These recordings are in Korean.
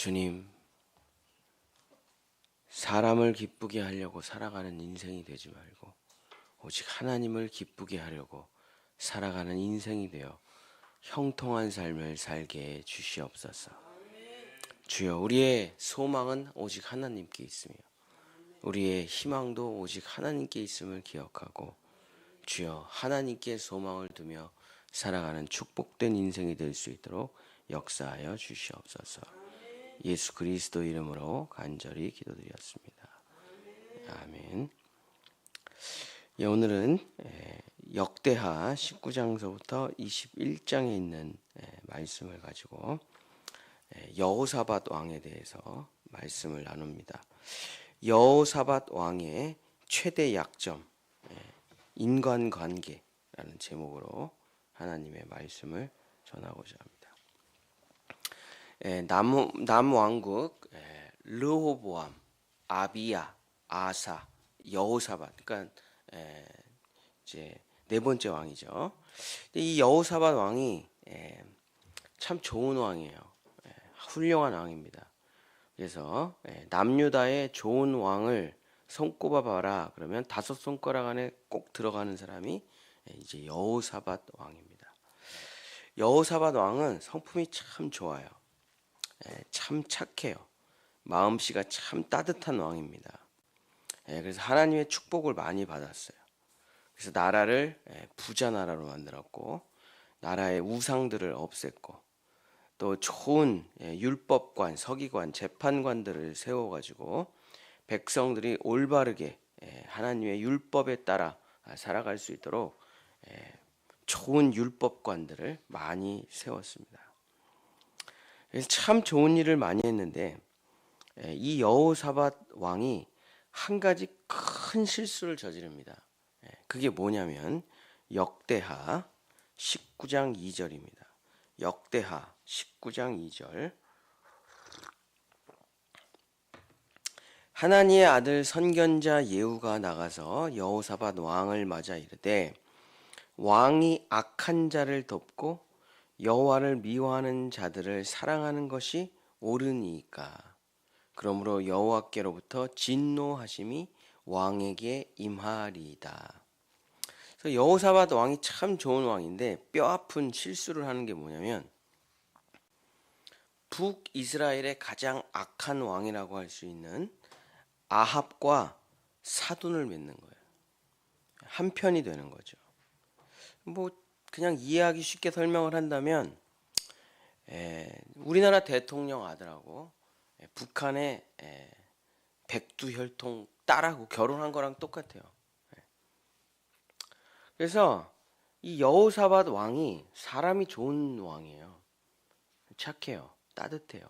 주님, 사람을 기쁘게 하려고 살아가는 인생이 되지 말고 오직 하나님을 기쁘게 하려고 살아가는 인생이 되어 형통한 삶을 살게 해 주시옵소서. 주여, 우리의 소망은 오직 하나님께 있으며 우리의 희망도 오직 하나님께 있음을 기억하고 주여, 하나님께 소망을 두며 살아가는 축복된 인생이 될 수 있도록 역사하여 주시옵소서. 예수 그리스도 이름으로 간절히 기도드렸습니다. 아멘. 예, 오늘은 역대하 19장서부터 21장에 있는 말씀을 가지고 여호사밧 왕에 대해서 말씀을 나눕니다. 여호사밧 왕의 최대 약점, 인간관계라는 제목으로 하나님의 말씀을 전하고자 합니다. 남왕국 르호보암, 아비야, 아사, 여호사밧, 그러니까 이제 네 번째 왕이죠. 이 여호사밧 왕이 참 좋은 왕이에요. 훌륭한 왕입니다. 그래서 남유다의 좋은 왕을 손꼽아 봐라 그러면 5손가락 안에 꼭 들어가는 사람이 이제 여호사밧 왕입니다. 여호사밧 왕은 성품이 참 좋아요. 참 착해요. 마음씨가 참 따뜻한 왕입니다. 그래서 하나님의 축복을 많이 받았어요. 그래서 나라를 부자 나라로 만들었고 나라의 우상들을 없앴고 또 좋은 율법관, 서기관, 재판관들을 세워가지고 백성들이 올바르게 하나님의 율법에 따라 살아갈 수 있도록 좋은 율법관들을 많이 세웠습니다. 그래서 참 좋은 일을 많이 했는데 이 여호사밧 왕이 한 가지 큰 실수를 저지릅니다. 그게 뭐냐면 역대하 19장 2절입니다. 역대하 19장 2절. 하나니의 아들 선견자 예후가 나가서 여호사밧 왕을 맞아 이르되 왕이 악한 자를 덮고 여호와를 미워하는 자들을 사랑하는 것이 옳으니까. 그러므로 여호와께로부터 진노하심이 왕에게 임하리이다. 그래서 여호사밧 왕이 참 좋은 왕인데 뼈아픈 실수를 하는 게 뭐냐면 북이스라엘의 가장 악한 왕이라고 할 수 있는 아합과 사돈을 맺는 거예요. 한편이 되는 거죠. 뭐 그냥 이해하기 쉽게 설명을 한다면 우리나라 대통령 아들하고 북한의 백두혈통 딸하고 결혼한 거랑 똑같아요. 그래서 이 여호사밧 왕이 사람이 좋은 왕이에요. 착해요. 따뜻해요.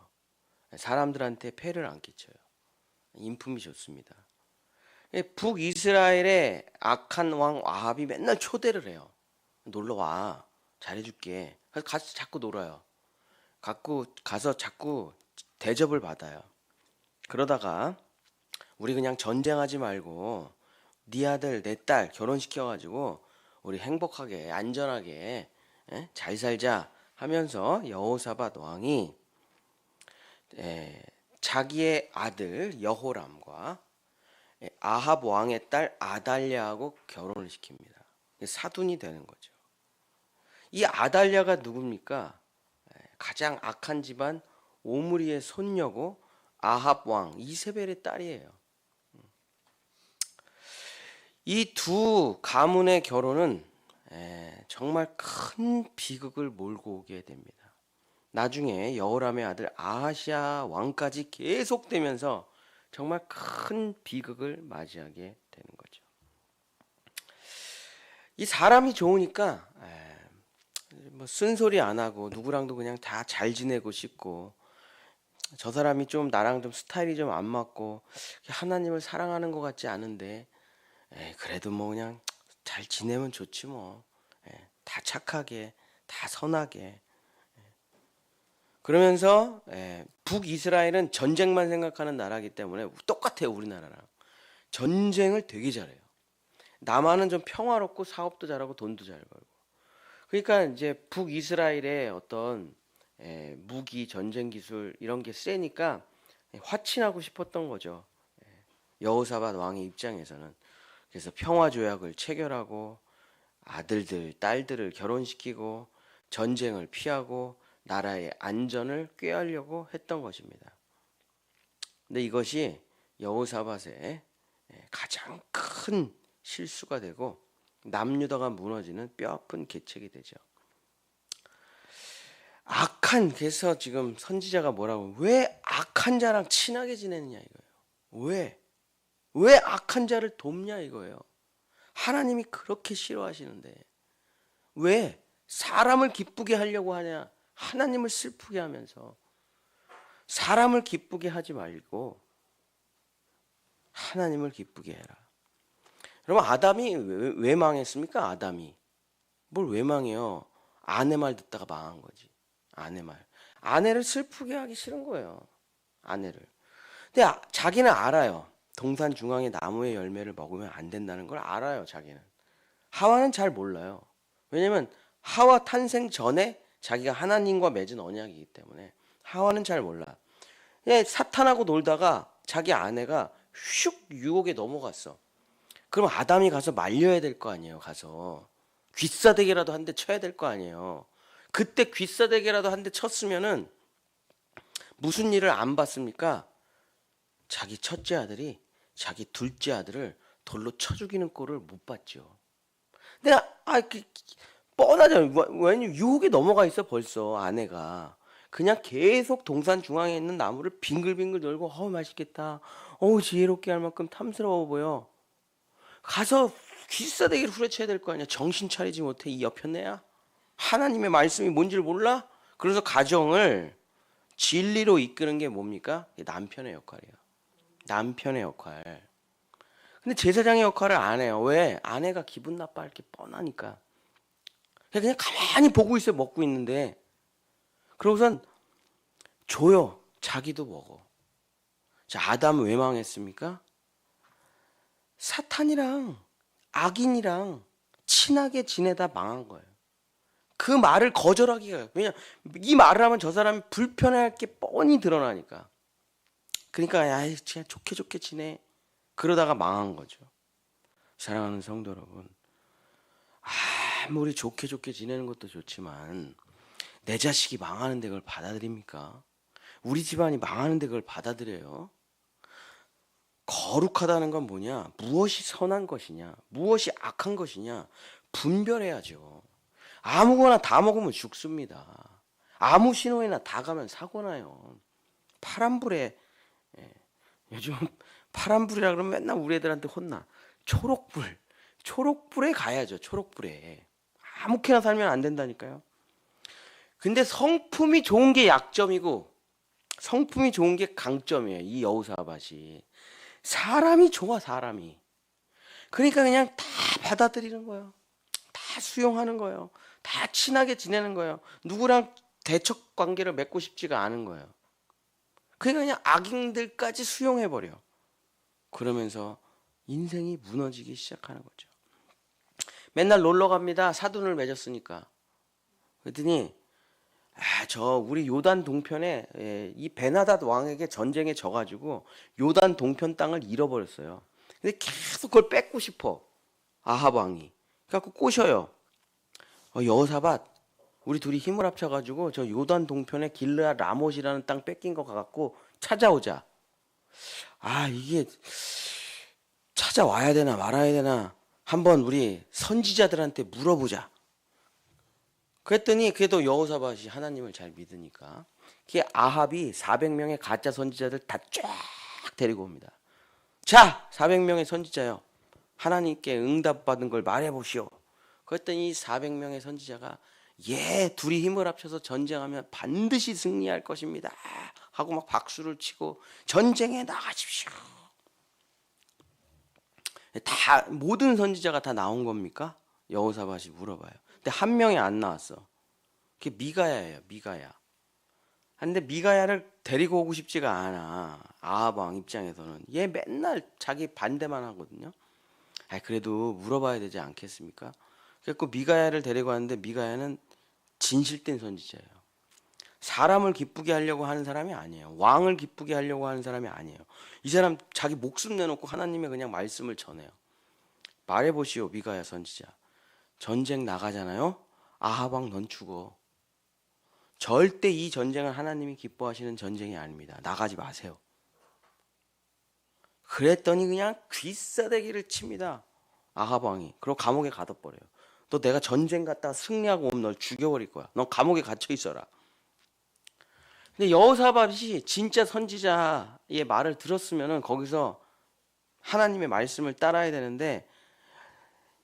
사람들한테 폐를 안 끼쳐요. 인품이 좋습니다. 북이스라엘의 악한 왕 아합이 맨날 초대를 해요. 놀러 와. 잘해줄게. 그래서 가서 자꾸 놀아요. 가서 자꾸 대접을 받아요. 그러다가 우리 그냥 전쟁하지 말고 네 아들 내 딸 결혼시켜가지고 우리 행복하게 안전하게 잘 살자 하면서 여호사밧 왕이 자기의 아들 여호람과 아합 왕의 딸 아달랴하고 결혼을 시킵니다. 사돈이 되는 거죠. 이 아달랴가 누굽니까? 가장 악한 집안 오므리의 손녀고 아합 왕 이세벨의 딸이에요. 이 두 가문의 결혼은 정말 큰 비극을 몰고 오게 됩니다. 나중에 여호람의 아들 아하시아 왕까지 계속되면서 정말 큰 비극을 맞이하게 되는 거죠. 이 사람이 좋으니까 뭐 쓴소리 안 하고 누구랑도 그냥 다 잘 지내고 싶고 저 사람이 좀 나랑 좀 스타일이 좀 안 맞고 하나님을 사랑하는 것 같지 않은데 그래도 뭐 그냥 잘 지내면 좋지 뭐. 다 착하게 다 선하게. 그러면서 북이스라엘은 전쟁만 생각하는 나라이기 때문에 똑같아요. 우리나라랑 전쟁을 되게 잘해요. 남한은 좀 평화롭고 사업도 잘하고 돈도 잘 벌고. 그러니까 이제 북이스라엘의 어떤 무기, 전쟁 기술 이런 게 세니까 화친하고 싶었던 거죠. 여호사밧 왕의 입장에서는. 그래서 평화 조약을 체결하고 아들들, 딸들을 결혼시키고 전쟁을 피하고 나라의 안전을 꾀하려고 했던 것입니다. 근데 이것이 여호사밧의 가장 큰 실수가 되고 남유다가 무너지는 뼈아픈 계책이 되죠. 그래서 지금 선지자가 뭐라고, 왜 악한 자랑 친하게 지내느냐 이거예요. 왜 악한 자를 돕냐 이거예요. 하나님이 그렇게 싫어하시는데 왜 사람을 기쁘게 하려고 하냐. 하나님을 슬프게 하면서. 사람을 기쁘게 하지 말고 하나님을 기쁘게 해라. 여러분, 아담이 왜 망했습니까? 아담이 뭘 왜 망해요? 아내 말 듣다가 망한 거지. 아내 말. 아내를 슬프게 하기 싫은 거예요. 아내를. 근데 자기는 알아요. 동산 중앙의 나무의 열매를 먹으면 안 된다는 걸 알아요. 자기는. 하와는 잘 몰라요. 왜냐면 하와 탄생 전에 자기가 하나님과 맺은 언약이기 때문에 하와는 잘 몰라. 사탄하고 놀다가 자기 아내가 슉 유혹에 넘어갔어. 그럼 아담이 가서 말려야 될 거 아니에요. 가서 귀싸대기라도 한 대 쳐야 될 거 아니에요. 그때 귀싸대기라도 한 대 쳤으면은 무슨 일을 안 받습니까? 자기 첫째 아들이 자기 둘째 아들을 돌로 쳐 죽이는 꼴을 못 봤죠. 근데 뻔하잖아요. 왜냐면 유혹에 넘어가 있어 벌써 아내가. 그냥 계속 동산 중앙에 있는 나무를 빙글빙글 돌고 맛있겠다. 지혜롭게 할 만큼 탐스러워 보여. 가서 귀싸대기를 후려쳐야 될 거 아니야. 정신 차리지 못해 이 여편네야. 하나님의 말씀이 뭔지를 몰라? 그래서 가정을 진리로 이끄는 게 뭡니까? 남편의 역할이에요. 남편의 역할. 근데 제사장의 역할을 안 해요. 왜? 아내가 기분 나빠할 게 뻔하니까. 그냥 가만히 보고 있어요. 먹고 있는데. 그러고선 줘요. 자기도 먹어. 자, 아담은 왜 망했습니까? 사탄이랑 악인이랑 친하게 지내다 망한 거예요. 그 말을 거절하기가. 왜냐, 이 말을 하면 저 사람이 불편해할 게 뻔히 드러나니까. 그러니까 그냥 좋게 지내. 그러다가 망한 거죠. 사랑하는 성도 여러분, 아무리 좋게 지내는 것도 좋지만 내 자식이 망하는데 그걸 받아들입니까? 우리 집안이 망하는데 그걸 받아들여요? 거룩하다는 건 뭐냐? 무엇이 선한 것이냐? 무엇이 악한 것이냐? 분별해야죠. 아무거나 다 먹으면 죽습니다. 아무 신호에나 다 가면 사고 나요. 파란불에, 요즘 파란불이라 그러면 맨날 우리 애들한테 혼나. 초록불에 가야죠. 초록불에. 아무렇게나 살면 안 된다니까요. 근데 성품이 좋은 게 약점이고 성품이 좋은 게 강점이에요. 이 여호사밧이. 사람이 좋아, 사람이. 그러니까 그냥 다 받아들이는 거예요. 다 수용하는 거예요. 다 친하게 지내는 거예요. 누구랑 대척 관계를 맺고 싶지가 않은 거예요. 그러니까 그냥 악인들까지 수용해버려. 그러면서 인생이 무너지기 시작하는 거죠. 맨날 놀러 갑니다. 사돈을 맺었으니까. 그랬더니 우리 요단 동편에 이 베나닷 왕에게 전쟁에 져가지고 요단 동편 땅을 잃어버렸어요. 근데 계속 그걸 뺏고 싶어. 아합 왕이. 그래갖고 꼬셔요. 여호사밧, 우리 둘이 힘을 합쳐가지고 저 요단 동편에 길르앗 라못이라는 땅 뺏긴 거 가갖고 찾아오자. 이게 찾아와야 되나 말아야 되나 한번 우리 선지자들한테 물어보자. 그랬더니 그래도 여호사밧이 하나님을 잘 믿으니까 아합이 400명의 가짜 선지자들 다 쫙 데리고 옵니다. 자, 400명의 선지자요. 하나님께 응답받은 걸 말해보시오. 그랬더니 이 400명의 선지자가 둘이 힘을 합쳐서 전쟁하면 반드시 승리할 것입니다 하고 막 박수를 치고 전쟁에 나가십시오. 다 모든 선지자가 다 나온 겁니까? 여호사밧이 물어봐요. 근데 한 명이 안 나왔어. 그게 미가야예요. 미가야. 근데 미가야를 데리고 오고 싶지가 않아. 아합 왕 입장에서는. 얘 맨날 자기 반대만 하거든요. 그래도 물어봐야 되지 않겠습니까? 그래서 미가야를 데리고 왔는데 미가야는 진실된 선지자예요. 사람을 기쁘게 하려고 하는 사람이 아니에요. 왕을 기쁘게 하려고 하는 사람이 아니에요. 이 사람 자기 목숨 내놓고 하나님의 그냥 말씀을 전해요. 말해보시오 미가야 선지자. 전쟁 나가잖아요. 아합 왕 넌 죽어. 절대 이 전쟁은 하나님이 기뻐하시는 전쟁이 아닙니다. 나가지 마세요. 그랬더니 그냥 귀싸대기를 칩니다. 아합 왕이. 그리고 감옥에 가둬버려요. 너 내가 전쟁 갔다가 승리하고 오면 널 죽여버릴 거야. 너 감옥에 갇혀 있어라. 근데 여호사밧이 진짜 선지자의 말을 들었으면은 거기서 하나님의 말씀을 따라야 되는데,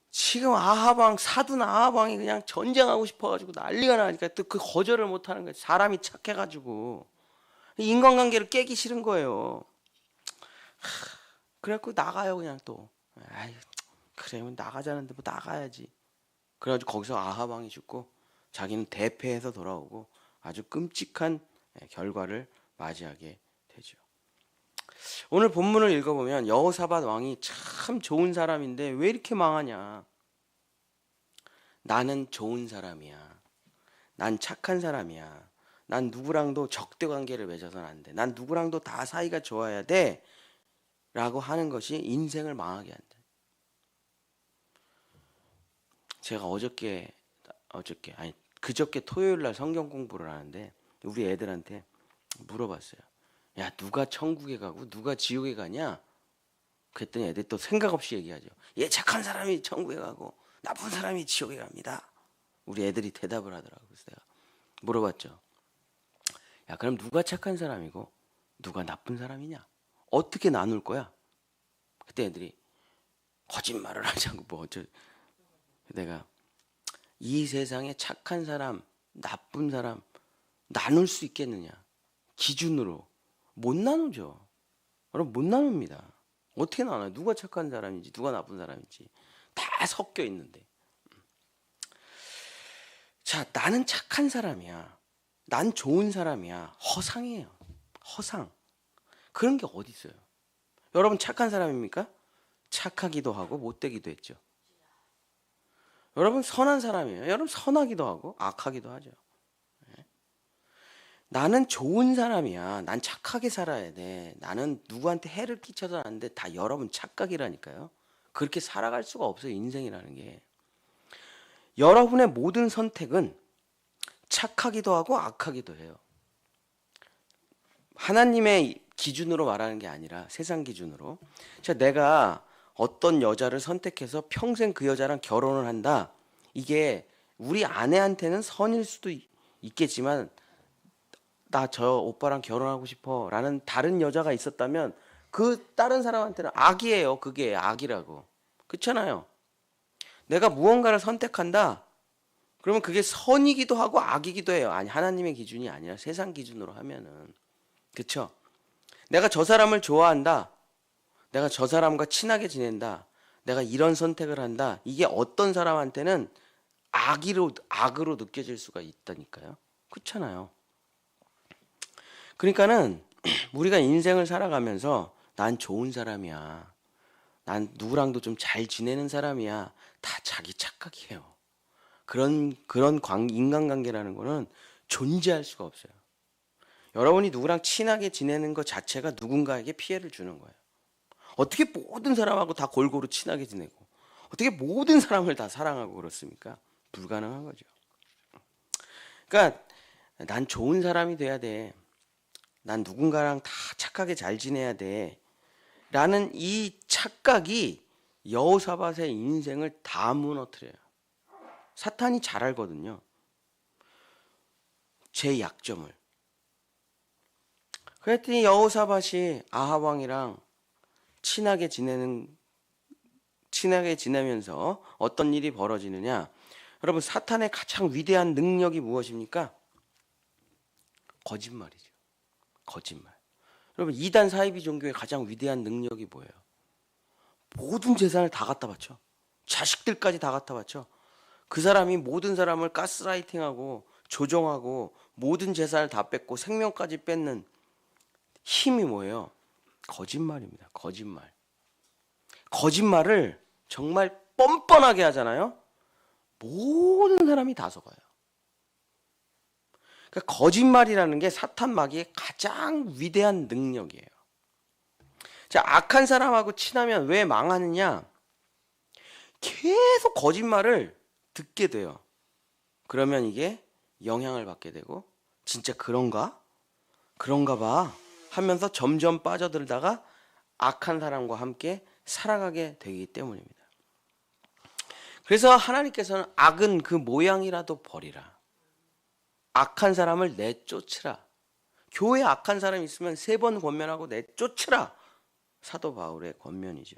지금 아합 왕, 사돈 아합 왕이 그냥 전쟁하고 싶어가지고 난리가 나니까 또 그 거절을 못하는 거예요. 사람이 착해가지고 인간관계를 깨기 싫은 거예요. 그래갖고 나가요 그냥 또. 아이, 그래 나가자는데 뭐 나가야지. 그래가지고 거기서 아합 왕이 죽고 자기는 대패해서 돌아오고 아주 끔찍한 결과를 맞이하게 되죠. 오늘 본문을 읽어보면 여호사밧 왕이 참 좋은 사람인데 왜 이렇게 망하냐. 나는 좋은 사람이야. 난 착한 사람이야. 난 누구랑도 적대 관계를 맺어서는 안 돼. 난 누구랑도 다 사이가 좋아야 돼. 라고 하는 것이 인생을 망하게 한다. 제가 그저께 토요일 날 성경 공부를 하는데 우리 애들한테 물어봤어요. 야, 누가 천국에 가고 누가 지옥에 가냐? 그랬더니 애들이 또 생각 없이 얘기하죠. 얘 착한 사람이 천국에 가고 나쁜 사람이 지옥에 갑니다. 우리 애들이 대답을 하더라고요. 그래서 내가 물어봤죠. 야, 그럼 누가 착한 사람이고 누가 나쁜 사람이냐? 어떻게 나눌 거야? 그때 애들이 거짓말을 하자고 뭐 어쩌. 내가 이 세상에 착한 사람, 나쁜 사람 나눌 수 있겠느냐? 기준으로 못 나누죠. 여러분 못 나눕니다. 어떻게 나눠요? 누가 착한 사람인지 누가 나쁜 사람인지 다 섞여 있는데. 자, 나는 착한 사람이야. 난 좋은 사람이야. 허상이에요. 허상. 그런 게 어디 있어요? 여러분 착한 사람입니까? 착하기도 하고 못되기도 했죠. 여러분 선한 사람이에요. 여러분 선하기도 하고 악하기도 하죠. 나는 좋은 사람이야. 난 착하게 살아야 돼. 나는 누구한테 해를 끼쳐도 안 돼. 다 여러분 착각이라니까요. 그렇게 살아갈 수가 없어요. 인생이라는 게. 여러분의 모든 선택은 착하기도 하고 악하기도 해요. 하나님의 기준으로 말하는 게 아니라 세상 기준으로. 자, 내가 어떤 여자를 선택해서 평생 그 여자랑 결혼을 한다. 이게 우리 아내한테는 선일 수도 있겠지만 나 저 오빠랑 결혼하고 싶어 라는 다른 여자가 있었다면 그 다른 사람한테는 악이에요. 그게 악이라고. 그렇잖아요. 내가 무언가를 선택한다. 그러면 그게 선이기도 하고 악이기도 해요. 아니 하나님의 기준이 아니라 세상 기준으로 하면은. 그렇죠? 내가 저 사람을 좋아한다. 내가 저 사람과 친하게 지낸다. 내가 이런 선택을 한다. 이게 어떤 사람한테는 악으로 느껴질 수가 있다니까요. 그렇잖아요. 그러니까는 우리가 인생을 살아가면서 난 좋은 사람이야. 난 누구랑도 좀 잘 지내는 사람이야. 다 자기 착각이에요. 그런 인간관계라는 거는 존재할 수가 없어요. 여러분이 누구랑 친하게 지내는 것 자체가 누군가에게 피해를 주는 거예요. 어떻게 모든 사람하고 다 골고루 친하게 지내고 어떻게 모든 사람을 다 사랑하고 그렇습니까? 불가능한 거죠. 그러니까 난 좋은 사람이 돼야 돼. 난 누군가랑 다 착하게 잘 지내야 돼. 라는 이 착각이 여호사밧의 인생을 다 무너뜨려요. 사탄이 잘 알거든요. 제 약점을. 그랬더니 여호사밧이 아합 왕이랑 친하게 지내면서 어떤 일이 벌어지느냐? 여러분 사탄의 가장 위대한 능력이 무엇입니까? 거짓말이죠. 거짓말. 여러분 이단 사이비 종교의 가장 위대한 능력이 뭐예요? 모든 재산을 다 갖다 바쳐. 자식들까지 다 갖다 바쳐. 그 사람이 모든 사람을 가스라이팅하고 조종하고 모든 재산을 다 뺏고 생명까지 뺏는 힘이 뭐예요? 거짓말입니다. 거짓말. 거짓말을 정말 뻔뻔하게 하잖아요. 모든 사람이 다 속아요. 그러니까 거짓말이라는 게 사탄 마귀의 가장 위대한 능력이에요. 자, 악한 사람하고 친하면 왜 망하느냐? 계속 거짓말을 듣게 돼요. 그러면 이게 영향을 받게 되고 진짜 그런가? 그런가 봐 하면서 점점 빠져들다가 악한 사람과 함께 살아가게 되기 때문입니다. 그래서 하나님께서는 악은 그 모양이라도 버리라. 악한 사람을 내쫓으라. 교회에 악한 사람이 있으면 3번 권면하고 내쫓으라. 사도 바울의 권면이죠.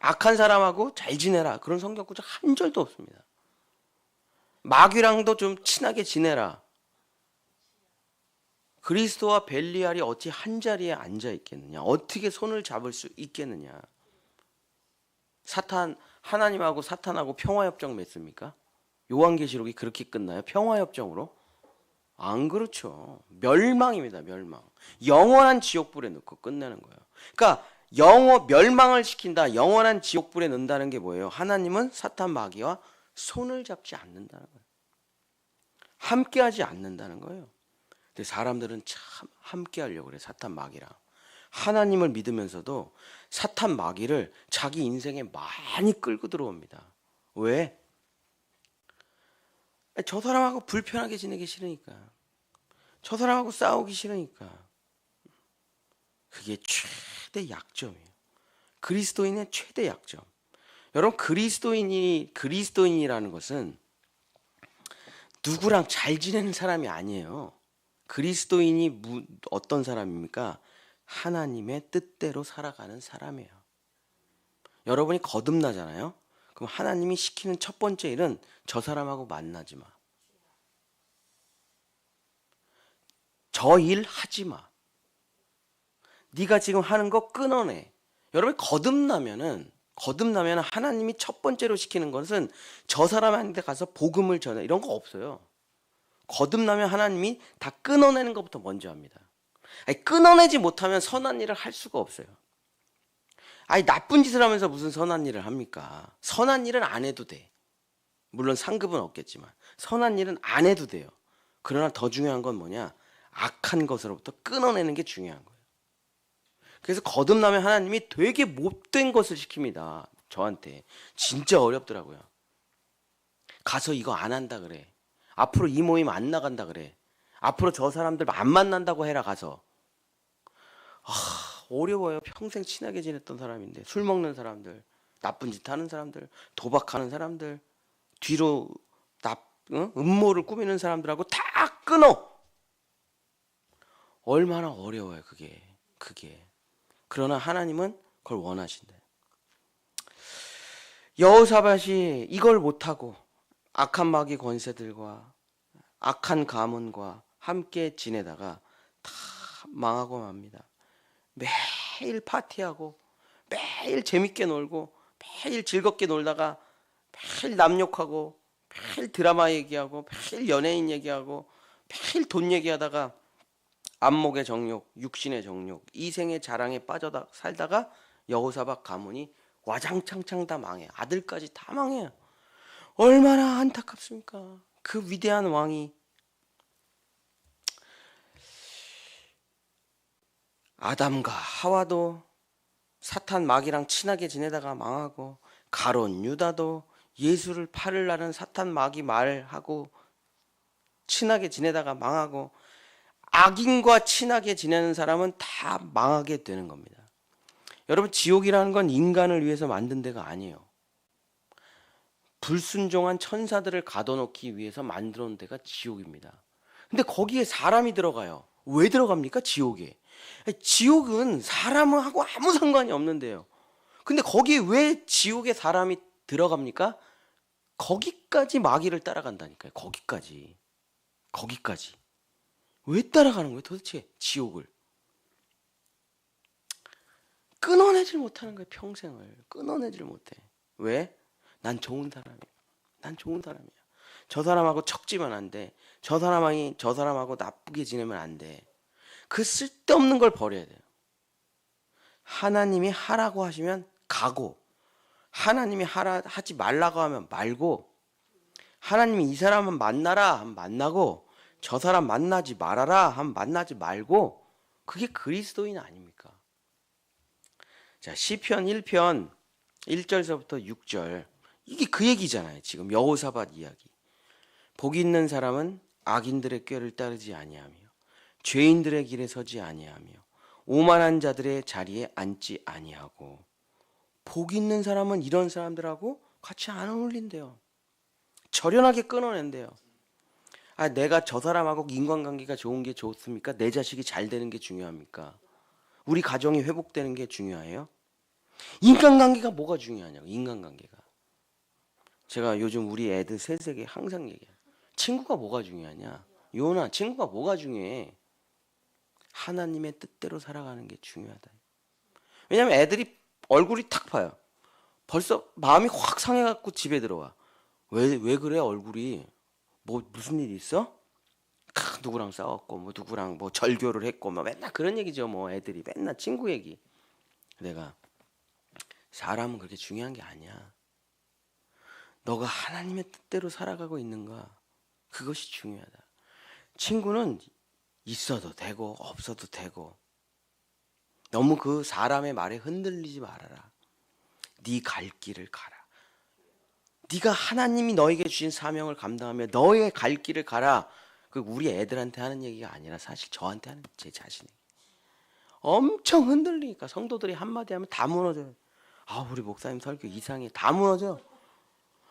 악한 사람하고 잘 지내라. 그런 성경 구절 한 절도 없습니다. 마귀랑도 좀 친하게 지내라. 그리스도와 벨리알이 어찌 한 자리에 앉아 있겠느냐? 어떻게 손을 잡을 수 있겠느냐? 하나님하고 사탄하고 평화협정 맺습니까? 요한계시록이 그렇게 끝나요? 평화협정으로? 안 그렇죠. 멸망입니다. 멸망. 영원한 지옥불에 넣고 끝내는 거예요. 그러니까 멸망을 시킨다. 영원한 지옥불에 넣는다는 게 뭐예요? 하나님은 사탄 마귀와 손을 잡지 않는다는 거예요. 함께하지 않는다는 거예요. 근데 사람들은 참 함께하려고 그래. 사탄 마귀랑. 하나님을 믿으면서도 사탄 마귀를 자기 인생에 많이 끌고 들어옵니다. 왜? 저 사람하고 불편하게 지내기 싫으니까. 저 사람하고 싸우기 싫으니까. 그게 최대 약점이에요. 그리스도인의 최대 약점. 여러분, 그리스도인이라는 것은 누구랑 잘 지내는 사람이 아니에요. 그리스도인이 어떤 사람입니까? 하나님의 뜻대로 살아가는 사람이에요. 여러분이 거듭나잖아요. 그럼 하나님이 시키는 첫 번째 일은 저 사람하고 만나지 마. 저 일 하지 마. 네가 지금 하는 거 끊어내. 여러분 거듭나면은 하나님이 첫 번째로 시키는 것은 저 사람한테 가서 복음을 전해. 이런 거 없어요. 거듭나면 하나님이 다 끊어내는 것부터 먼저 합니다. 아니, 끊어내지 못하면 선한 일을 할 수가 없어요. 아니, 나쁜 짓을 하면서 무슨 선한 일을 합니까? 선한 일은 안 해도 돼. 물론 상급은 없겠지만 선한 일은 안 해도 돼요. 그러나 더 중요한 건 뭐냐? 악한 것으로부터 끊어내는 게 중요한 거예요. 그래서 거듭나면 하나님이 되게 못된 것을 시킵니다. 저한테. 진짜 어렵더라고요. 가서 이거 안 한다 그래. 앞으로 이 모임 안 나간다 그래. 앞으로 저 사람들 안 만난다고 해라 가서. 어려워요. 평생 친하게 지냈던 사람인데. 술 먹는 사람들, 나쁜 짓 하는 사람들, 도박하는 사람들, 뒤로 음모를 꾸미는 사람들하고 다 끊어. 얼마나 어려워요 그게. 그러나 하나님은 그걸 원하신대. 여호사밧이 이걸 못하고 악한 마귀 권세들과 악한 가문과 함께 지내다가 다 망하고 맙니다. 매일 파티하고 매일 재밌게 놀고 매일 즐겁게 놀다가 매일 남 욕하고 매일 드라마 얘기하고 매일 연예인 얘기하고 매일 돈 얘기하다가 안목의 정욕, 육신의 정욕, 이생의 자랑에 빠져 살다가 여호사밧 가문이 와장창창 다 망해. 아들까지 다 망해요. 얼마나 안타깝습니까? 그 위대한 왕이. 아담과 하와도 사탄 마귀랑 친하게 지내다가 망하고, 가론 유다도 예수를 팔으려는 사탄 마귀 말하고 친하게 지내다가 망하고, 악인과 친하게 지내는 사람은 다 망하게 되는 겁니다. 여러분, 지옥이라는 건 인간을 위해서 만든 데가 아니에요. 불순종한 천사들을 가둬놓기 위해서 만들어 놓은 데가 지옥입니다. 근데 거기에 사람이 들어가요. 왜 들어갑니까? 지옥에. 지옥은 사람하고 아무 상관이 없는데요. 근데 거기에 왜 지옥에 사람이 들어갑니까? 거기까지 마귀를 따라간다니까요. 거기까지. 왜 따라가는 거예요 도대체 지옥을? 끊어내질 못하는 거예요. 평생을 끊어내질 못해. 왜? 난 좋은 사람이야. 저 사람하고 척지면 안 돼. 저 사람하고 나쁘게 지내면 안 돼. 그 쓸데없는 걸 버려야 돼요. 하나님이 하라고 하시면 가고, 하나님이 하지 말라고 하면 말고, 하나님이 이 사람은 만나라 하면 만나고, 저 사람 만나지 말아라 하면 만나지 말고 그게 그리스도인 아닙니까? 자, 시편 1편 1절서부터 6절. 이게 그 얘기잖아요. 지금 여호사밧 이야기. 복 있는 사람은 악인들의 꾀를 따르지 아니하며 죄인들의 길에 서지 아니하며 오만한 자들의 자리에 앉지 아니하고. 복 있는 사람은 이런 사람들하고 같이 안 어울린대요. 절연하게 끊어낸대요. 아, 내가 저 사람하고 인간관계가 좋은 게 좋습니까? 내 자식이 잘 되는 게 중요합니까? 우리 가정이 회복되는 게 중요해요? 인간관계가 뭐가 중요하냐고. 인간관계가. 제가 요즘 우리 애들 셋에게 항상 얘기해요. 친구가 뭐가 중요하냐? 요나, 친구가 뭐가 중요해? 하나님의 뜻대로 살아가는 게 중요하다. 왜냐면 애들이 얼굴이 탁 파요. 벌써 마음이 확 상해갖고 집에 들어와. 왜 그래 얼굴이? 뭐 무슨 일 있어? 누구랑 싸웠고 뭐 누구랑 뭐 절교를 했고 뭐 맨날 그런 얘기죠. 뭐 애들이 맨날 친구 얘기. 내가 사람은 그렇게 중요한 게 아니야. 너가 하나님의 뜻대로 살아가고 있는가? 그것이 중요하다. 친구는 있어도 되고 없어도 되고 너무 그 사람의 말에 흔들리지 말아라. 네 갈 길을 가라. 네가 하나님이 너에게 주신 사명을 감당하며 너의 갈 길을 가라. 그 우리 애들한테 하는 얘기가 아니라 사실 저한테 하는 제 자신이 엄청 흔들리니까 성도들이 한마디 하면 다 무너져요. 아, 우리 목사님 설교 이상해. 다 무너져.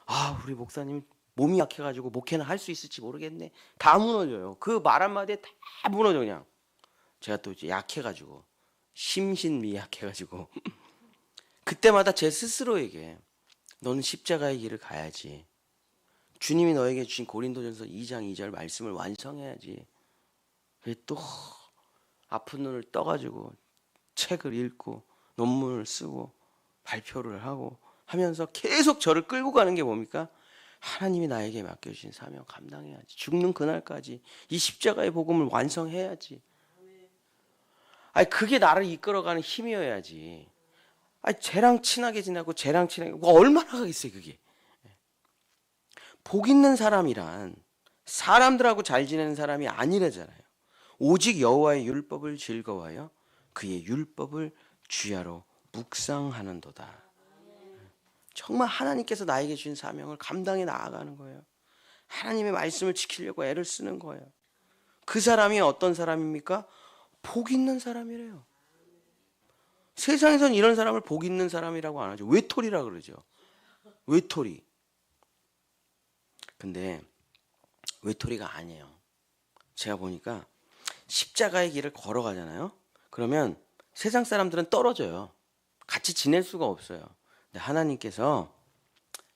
아, 우리 목사님 몸이 약해가지고 목회는 할 수 있을지 모르겠네. 다 무너져요. 그 말 한마디에 다 무너져 그냥. 제가 또 이제 약해가지고 심신미약해가지고 그때마다 제 스스로에게 너는 십자가의 길을 가야지. 주님이 너에게 주신 고린도전서 2장 2절 말씀을 완성해야지. 또 아픈 눈을 떠가지고 책을 읽고 논문을 쓰고 발표를 하고 하면서 계속 저를 끌고 가는 게 뭡니까? 하나님이 나에게 맡겨주신 사명 감당해야지. 죽는 그날까지 이 십자가의 복음을 완성해야지. 아니, 그게 나를 이끌어가는 힘이어야지. 아니, 쟤랑 친하게 지내고 쟤랑 친하게 얼마나 가겠어요 그게. 복 있는 사람이란 사람들하고 잘 지내는 사람이 아니라잖아요. 오직 여호와의 율법을 즐거워하여 그의 율법을 주야로 묵상하는도다. 정말 하나님께서 나에게 주신 사명을 감당해 나아가는 거예요. 하나님의 말씀을 지키려고 애를 쓰는 거예요. 그 사람이 어떤 사람입니까? 복 있는 사람이래요. 세상에선 이런 사람을 복 있는 사람이라고 안 하죠. 외톨이라 그러죠. 외톨이. 근데 외톨이가 아니에요. 제가 보니까 십자가의 길을 걸어가잖아요. 그러면 세상 사람들은 떨어져요. 같이 지낼 수가 없어요. 근데 하나님께서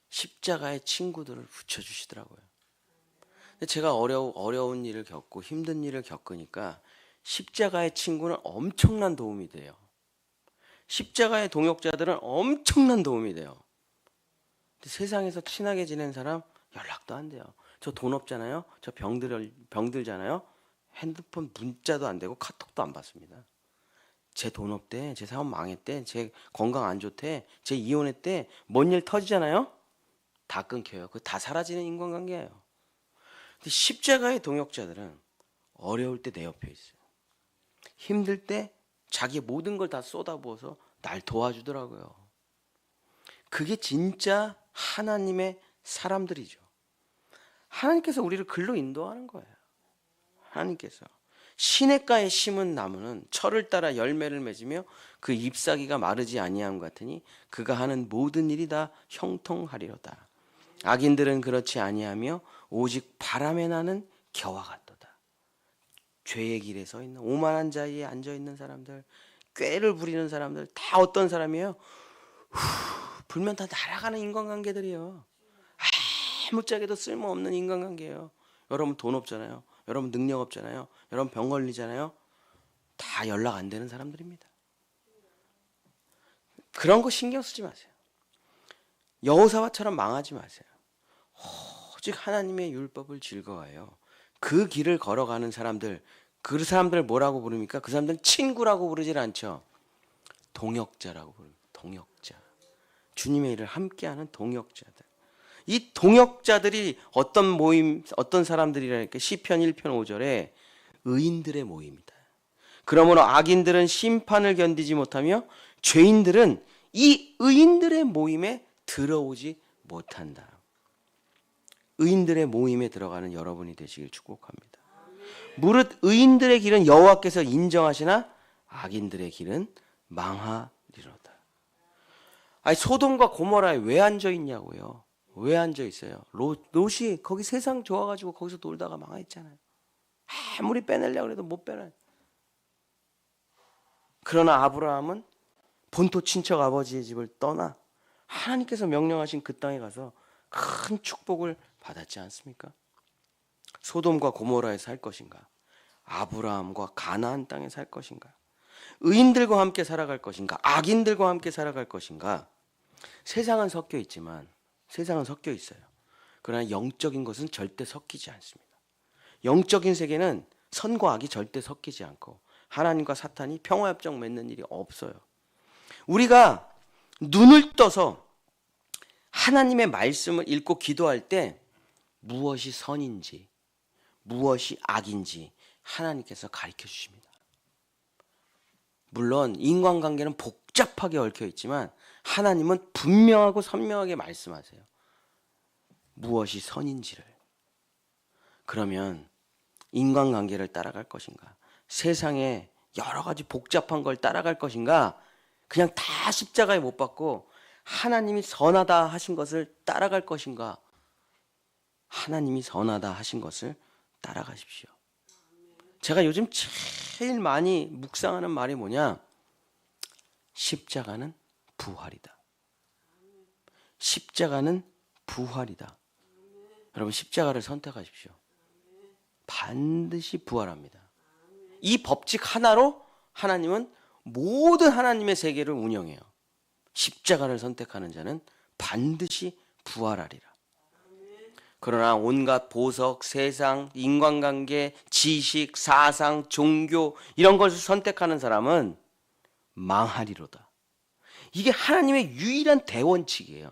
십자가의 친구들을 붙여주시더라고요. 근데 제가 어려운 일을 겪고 힘든 일을 겪으니까 십자가의 친구는 엄청난 도움이 돼요. 십자가의 동역자들은 엄청난 도움이 돼요. 근데 세상에서 친하게 지낸 사람 연락도 안 돼요. 저 돈 없잖아요. 저 병들잖아요. 핸드폰 문자도 안 되고 카톡도 안 받습니다. 제 돈 없대. 제 사업 망했대. 제 건강 안 좋대. 제 이혼했대. 뭔 일 터지잖아요. 다 끊겨요. 그거 다 사라지는 인간관계예요. 근데 십자가의 동역자들은 어려울 때 내 옆에 있어요. 힘들 때 자기의 모든 걸 다 쏟아부어서 날 도와주더라고요. 그게 진짜 하나님의 사람들이죠. 하나님께서 우리를 글로 인도하는 거예요. 하나님께서. 시냇가에 심은 나무는 철을 따라 열매를 맺으며 그 잎사귀가 마르지 아니함 같으니 그가 하는 모든 일이 다 형통하리로다. 악인들은 그렇지 아니하며 오직 바람에 나는 겨와 같도다. 죄의 길에 서 있는 오만한 자리에 앉아 있는 사람들, 꾀를 부리는 사람들 다 어떤 사람이에요? 불면 다 날아가는 인간관계들이에요. 아무짝에도 쓸모없는 인간관계예요. 여러분 돈 없잖아요. 여러분 능력 없잖아요. 여러분 병 걸리잖아요. 다 연락 안 되는 사람들입니다. 그런 거 신경 쓰지 마세요. 여호사밧처럼 망하지 마세요. 오직 하나님의 율법을 즐거워해요. 그 길을 걸어가는 사람들, 그 사람들을 뭐라고 부릅니까? 그 사람들은 친구라고 부르질 않죠. 동역자라고 부릅니다. 동역자. 주님의 일을 함께하는 동역자들. 이 동역자들이 어떤 모임, 어떤 사람들이라니까 시편 1편 5절에 의인들의 모임이다. 그러므로 악인들은 심판을 견디지 못하며 죄인들은 이 의인들의 모임에 들어오지 못한다. 의인들의 모임에 들어가는 여러분이 되시길 축복합니다. 무릇 의인들의 길은 여호와께서 인정하시나 악인들의 길은 망하리로다. 아니 소돔과 고모라에 왜 앉아 있냐고요. 왜 앉아 있어요? 롯이 거기 세상 좋아가지고 거기서 놀다가 망했잖아요. 아무리 빼내려고 해도 못 빼내. 그러나 아브라함은 본토 친척 아버지의 집을 떠나 하나님께서 명령하신 그 땅에 가서 큰 축복을 받았지 않습니까? 소돔과 고모라에 살 것인가? 아브라함과 가나안 땅에 살 것인가? 의인들과 함께 살아갈 것인가? 악인들과 함께 살아갈 것인가? 세상은 섞여 있지만 세상은 섞여 있어요. 그러나 영적인 것은 절대 섞이지 않습니다. 영적인 세계는 선과 악이 절대 섞이지 않고 하나님과 사탄이 평화협정 맺는 일이 없어요. 우리가 눈을 떠서 하나님의 말씀을 읽고 기도할 때 무엇이 선인지 무엇이 악인지 하나님께서 가르쳐 주십니다. 물론 인간관계는 복잡하게 얽혀 있지만 하나님은 분명하고 선명하게 말씀하세요. 무엇이 선인지를. 그러면 인간관계를 따라갈 것인가? 세상에 여러 가지 복잡한 걸 따라갈 것인가? 그냥 다 십자가에 못 박고 하나님이 선하다 하신 것을 따라갈 것인가? 하나님이 선하다 하신 것을 따라가십시오. 제가 요즘 제일 많이 묵상하는 말이 뭐냐? 십자가는 부활이다. 십자가는 부활이다. 여러분 십자가를 선택하십시오. 반드시 부활합니다. 이 법칙 하나로 하나님은 모든 하나님의 세계를 운영해요. 십자가를 선택하는 자는 반드시 부활하리라. 그러나 온갖 보석, 세상, 인간관계, 지식, 사상, 종교 이런 것을 선택하는 사람은 망하리로다. 이게 하나님의 유일한 대원칙이에요.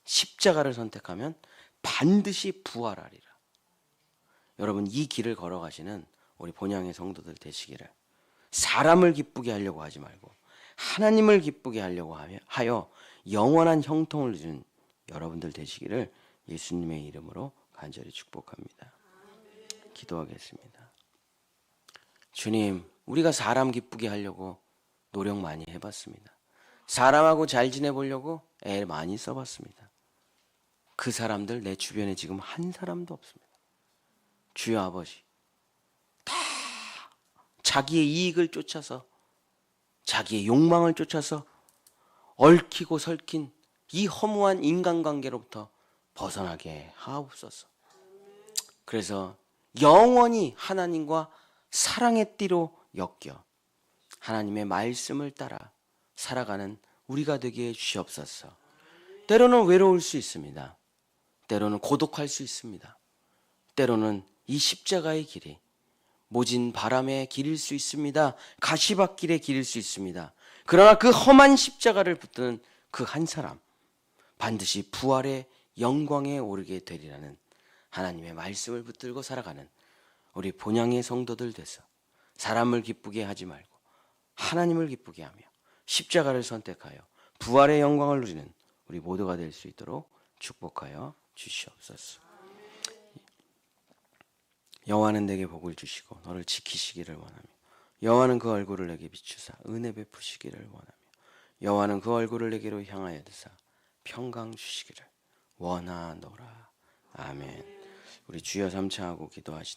십자가를 선택하면 반드시 부활하리라. 여러분 이 길을 걸어가시는 우리 본향의 성도들 되시기를. 사람을 기쁘게 하려고 하지 말고 하나님을 기쁘게 하려고 하여 영원한 형통을 주는 여러분들 되시기를 예수님의 이름으로 간절히 축복합니다. 기도하겠습니다. 주님, 우리가 사람 기쁘게 하려고 노력 많이 해봤습니다. 사람하고 잘 지내보려고 애 많이 써봤습니다. 그 사람들 내 주변에 지금 한 사람도 없습니다. 주여 아버지, 다 자기의 이익을 쫓아서 자기의 욕망을 쫓아서 얽히고 설킨 이 허무한 인간관계로부터 벗어나게 하옵소서. 그래서 영원히 하나님과 사랑의 띠로 엮여 하나님의 말씀을 따라 살아가는 우리가 되게 해 주시옵소서. 때로는 외로울 수 있습니다. 때로는 고독할 수 있습니다. 때로는 이 십자가의 길이 모진 바람의 길일 수 있습니다. 가시밭길의 길일 수 있습니다. 그러나 그 험한 십자가를 붙드는 그 한 사람 반드시 부활의 영광에 오르게 되리라는 하나님의 말씀을 붙들고 살아가는 우리 본향의 성도들 돼서 사람을 기쁘게 하지 말고 하나님을 기쁘게 하며 십자가를 선택하여 부활의 영광을 누리는 우리 모두가 될 수 있도록 축복하여 주시옵소서. 여호와는 내게 복을 주시고 너를 지키시기를 원하며 여호와는 그 얼굴을 내게 비추사 은혜 베푸시기를 원하며 여호와는 그 얼굴을 내게로 향하여 드사 평강 주시기를 원하노라. 아멘. 우리 주여 삼창하고 기도하시다.